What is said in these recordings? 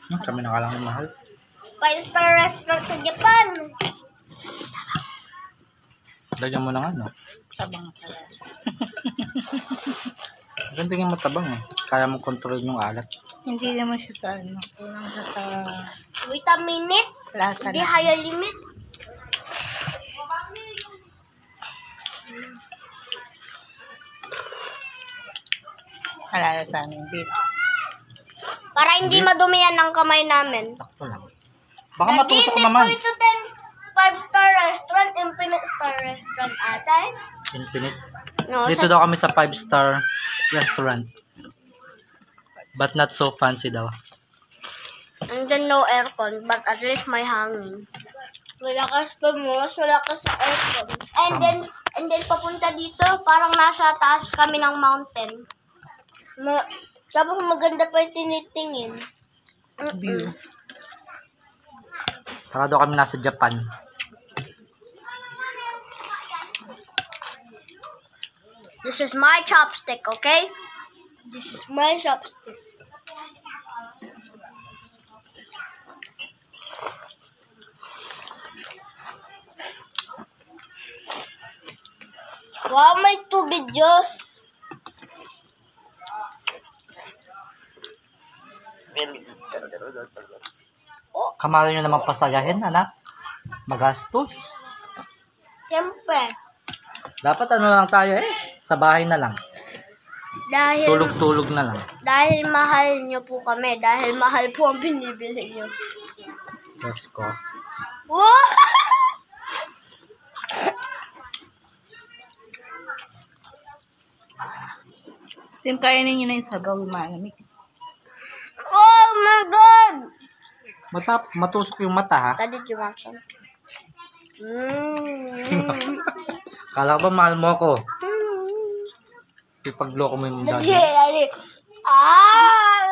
Kami na lang ng mahal. 5-star restaurant sa Japan. Lagyan mo na nga, no? Tabang pala. Ganda nga matabang eh. Kaya mo kontrol yung alat. Hindi naman siya sa ano. Kulang siya sa Vitamin it. lasa Hindi na. higher limit. Alala sa amin. Beef. Para hindi madumihan ng kamay namin. Sakto lang. Baka matusok Hindi naman. po ito 5-star restaurant, infinite star restaurant atay. Infinite. No, Dito daw kami sa 5-star restaurant. But not so fancy daw. and then no aircon, but at least may hangin. Malakas pa mo, malakas sa aircon. And then papunta dito, parang nasa taas kami ng mountain. Tapos maganda pa yung tinitingin. View. Saka daw kami nasa Japan. This is my chopstick, okay? This is my chopstick. Wow, may tubig, Diyos. Kamalo nyo naman pasayahin, anak. Magastos. Siyempre. Dapat ano lang tayo eh. Sa bahay na lang. Dahil, Tulog-tulog na lang. dahil mahal nyo po kami. Dahil mahal po ang binibili nyo. Yes ko. Wow! Tim, kaya ninyo na yung sabaw, malamig. Oh my God! Matusok yung mata ha. Daddy, do you want some? Kala ko ba mahal mo ako? Ipagloko mo yung Daddy, daddy. daddy. Ah!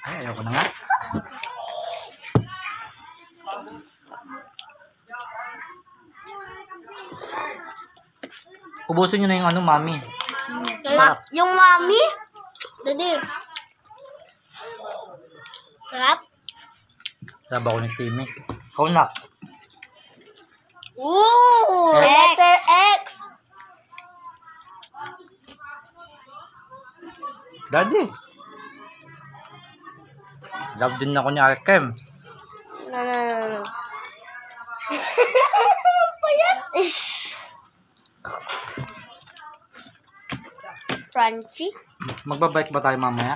Ay, ayoko na nga. Ubusin nyo na yung ano, mami. Sarap. Yung mami? Daddy. Sarap? Sarap ako ni Timmy. Ikaw na. Ooh! X. Letter X. Daddy. Love din ako ni Arkem. No. Payat. Crunchy. Magbabike ba tayo mamaya?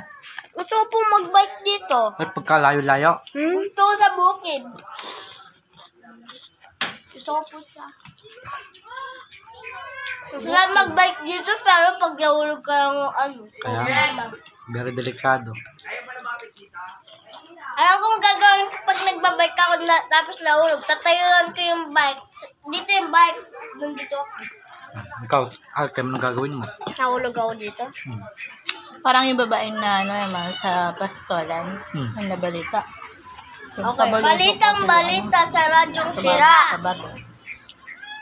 Gusto ko po mag-bike dito. Ay, pagkalayo-layo. Gusto ko sa bukid. Gusto ko po sa... Gusto ko mag-bike dito pero pag nahulog ka ng ano. Kaya, very delikado. Alam ko magagawin pag nagbabike ako tapos nahulog. Tatayuan ko yung bike. Dito yung bike. Doon dito ako. Ikaw, Arkem, anong gagawin mo? Nahulog ako dito. Parang yung babaeng na ano naman sa pastolan. Ang nabalita. Okay, balitang-balita sa radyong sira. Sa bato.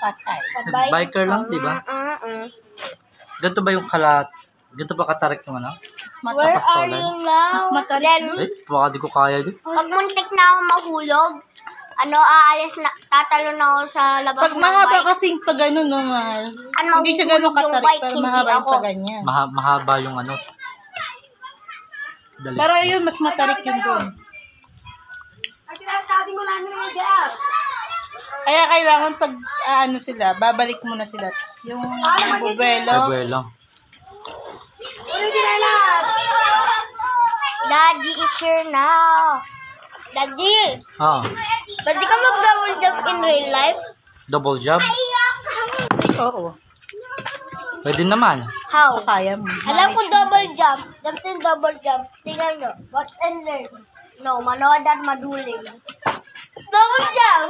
Patay. Sa Biker lang, di ba? Ganito ba yung ganito ba katarik yung ano? Where are you now? Then, Eh, baka di ko kaya din. pag muntik na ako mahulog, aalis na, tatalo na ako sa labas Pag ng mahaba bike. kasing pag gano'n naman, Ano, hindi siya gano'n mahulog yung katarik, bike, pero hindi mahaba yung ako. pag ganyan. Mahaba yung ano. Dalis. Pero yun, mas matarik yun doon. Kaya kailangan pag ano sila, babalik muna sila. Yung bubelo. Abuelo. Daddy is here now. Daddy, Ah, pwede ka mag-double jump in real life? double job. Oo. Pwede naman. How? Kaya mo. Alam ko double jump. Jump double jump. Tingnan nyo. Watch and learn. No, manood at maduling. Double jump!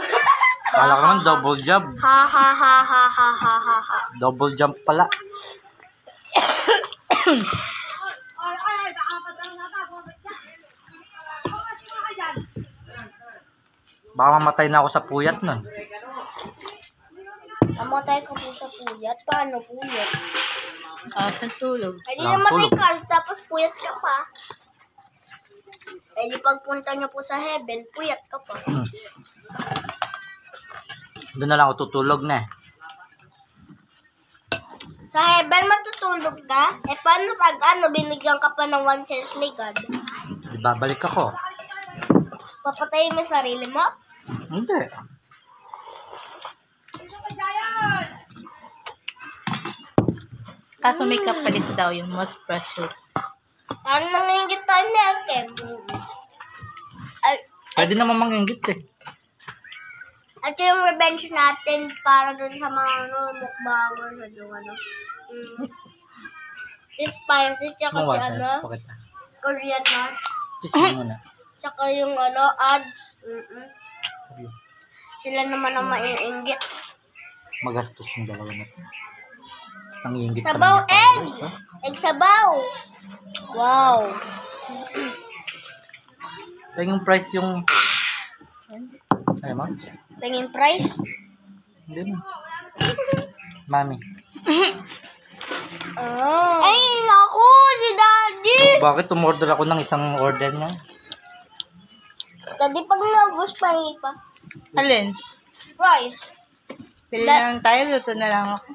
Kala ko naman double job. Ha ha ha ha ha ha ha ha. Double jump pala. Baka mamatay na ako sa puyat nun. Namatay ka po sa puyat. Paano puyat? Sa tulog. Ay, di Ah, namatay tulog. ka. Tapos puyat ka pa. Eh di pagpunta niyo po sa heaven, puyat ka pa. Doon na lang ako tutulog na eh. Sa heaven matutulog ka? Eh paano pag binigyan ka pa ng one chance ni God? Ibabalik ako. Papatayin mo yung sarili mo? Hindi. Kaso may kapalit daw yung most precious. Ano nangingit tayo ni Akem? Ay, Pwede naman manginggit eh. ito yung revenge natin para dun sa mga mukbangers o yung si Spicy, tsaka si Bakit? Korean na. Kiss mo muna. Tsaka yung ads. Sila naman ang maiinggit. Magastos yung dalawa na to. Tapos nangiinggit pa Sabaw rin yung egg! followers, ha? Egg sabaw! Wow! Kaya yung price yung... Ay, ma? Tingin price? Hindi mo. Mami. Ay, naku! Si Daddy! Bakit umorder ako ng isang order niya? Daddy, pag naubos pa rin pa. Alin? Price. Pili na lang tayo, luto na lang ako.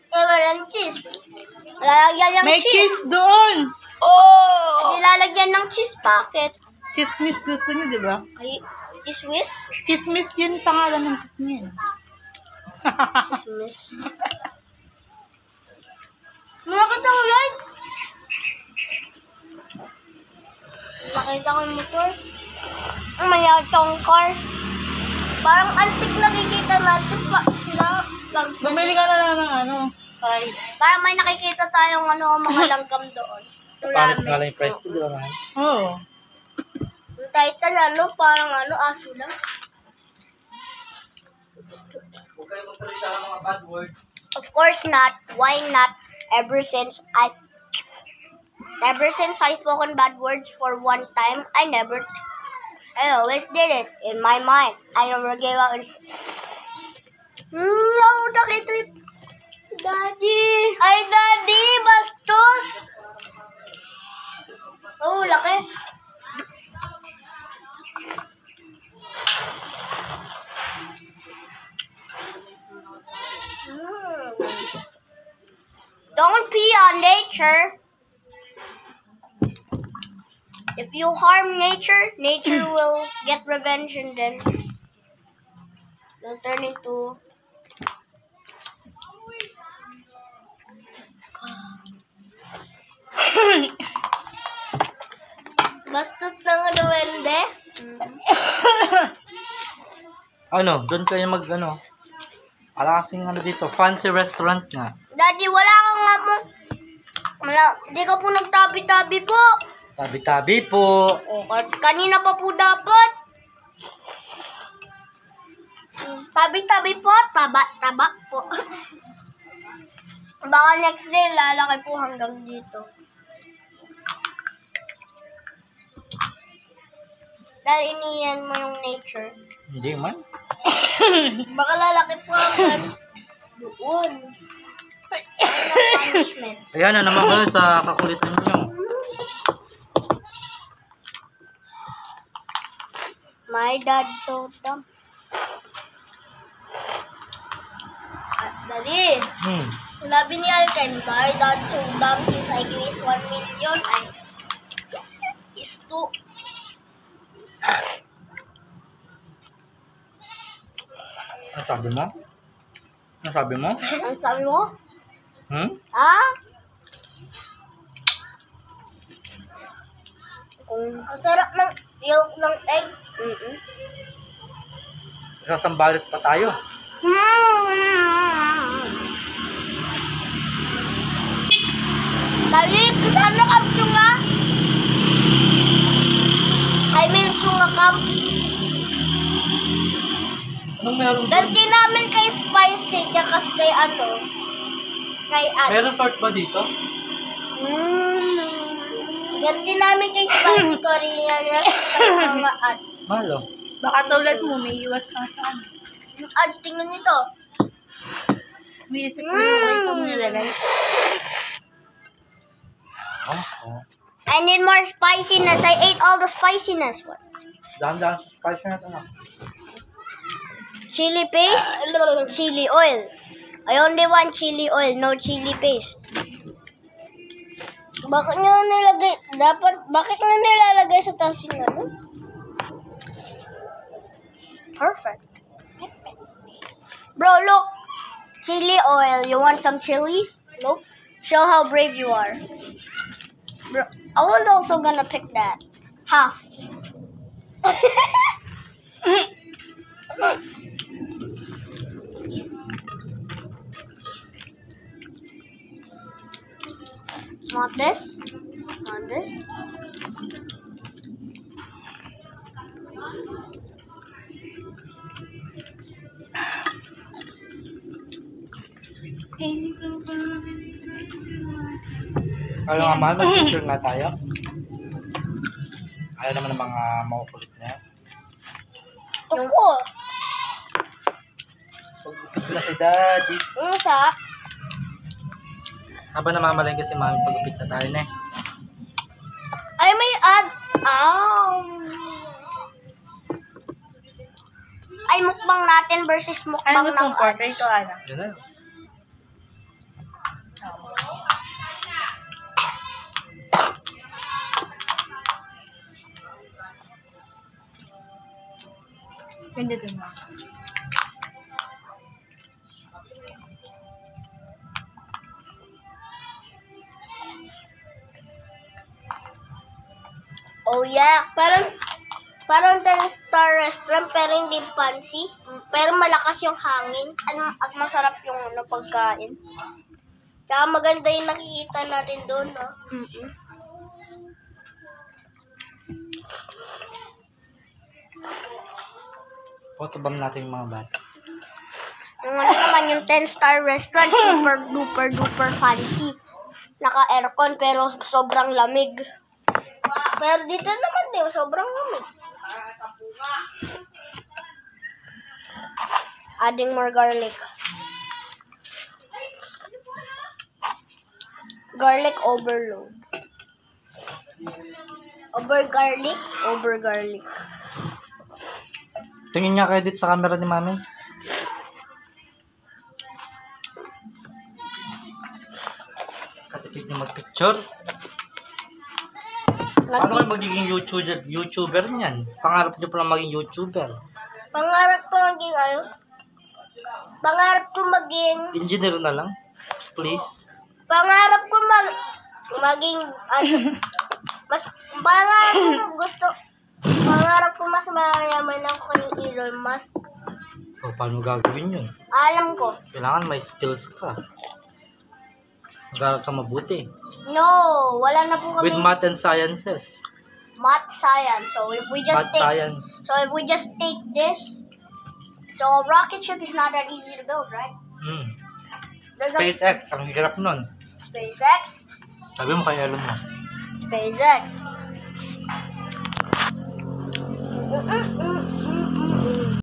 Eh, walang cheese. Lalagyan ng May cheese. cheese doon! Oh! Lalagyan ng cheese packet. Chismis gusto niyo, di ba? Ay, cheese whiz? Chismis yun pangalan ng chismis. Cheese whiz. Mga katang yan. Nakita ko yung motor. May atong car. Parang antik nakikita natin pa sila. Bumili ka na lang ng ano, fries. Parang may nakikita tayong mga langgam doon. Panis nga lang yung price to, di ba, man? Oo. Yung title, parang aso lang. Huwag kayo magsalita ng mga bad words. Of course not. Why not? Ever since I spoken bad words for one time, I always did it in my mind. I never gave up. Nakita yung Daddy. Ay, Daddy, bastos. Oh, laki. Don't pee on nature. If you harm nature, nature will get revenge and then will turn into... Bastos ng duwende. Ano, doon kayo ala kasing dito, fancy restaurant nga. Daddy, wala kang nga po. Di ka po nagtabi-tabi po. Tabi-tabi po. O, kanina pa po dapat. Tabi-tabi po, taba-taba po. Baka next day, lalaki po hanggang dito. Dahil iniyan mo yung nature. Hindi man. Baka lalaki po hanggang doon. Punishment. Ayan na naman kayo sa kakulitan nyo. My dad so dumb. Daddy, sabi ni Alken, my dad so dumb since I give is 1 million, I is 2. Ano sabi mo? Ano sabi mo? Ang sabi mo? Ha? Ang sarap ng yolk ng egg. Sasambales pa tayo. Dali, ano ka sunga? I mean, sunga camp. Anong meron? Ganti namin kay Spicy, tsaka kay kay Ad. May resort ba dito? Ganti namin kay Spicy Korean sa mga ads. Malo. Baka tulad mo, may iwas kang saan. Yung ads, tingnan nito. May isip mo na ito mo nilalagay. Oh. I need more spiciness. I ate all the spiciness. What? Dahan-dahan sa spice na ito. Chili paste? Chili oil. I only want chili oil, no chili paste. Bakit nyo nilagay? Bakit nyo nilalagay sa taas yung ano? Perfect. Bro, look. Chili oil. You want some chili? Nope. Show how brave you are. Bro, I was also gonna pick that. Half. Want this? Want this? Ayaw nga mahal, mag-picture nga tayo. Ayaw naman ng mga makukulit na yan. Yung ko. Pagupit na si daddy. Ano sa? Habang namamalay kasi mami, pagupit na tayo na eh. Ay, may ad. Ay, mukbang natin versus mukbang Ano ng gusto ko? Ito, ano? Yun na. Hindi din mo. Oh yeah, parang 10-star restaurant pero hindi fancy. Pero malakas yung hangin at masarap yung pagkain. Tsaka maganda yung nakikita natin doon, no? Photobomb natin yung mga bata. Yung ano naman yung 10-star restaurant, super duper duper fancy. Naka-aircon pero sobrang lamig. Pero dito naman din, sobrang lamig. Adding more garlic. Garlic overload. Over garlic. Tingin nga kayo dito sa camera ni mami. Katipid niyo mag-picture. Paano kayo magiging YouTuber niyan? Pangarap niyo pala maging YouTuber. Pangarap ko maging ano? Pangarap ko maging... Engineer na lang. Please. Pangarap ko maging ano? Mas pangarap ko mas mayaman ako kay Elon Musk. O, paano gagawin yun? Alam ko. Kailangan may skills ka. Mag-aaral ka mabuti. No, wala na po kami. With math and sciences. Math science. So if we just take this, so a rocket ship is not that easy to build, right? There's a- SpaceX, ang hirap nun. SpaceX. Sabi mo kay Elon Musk. SpaceX.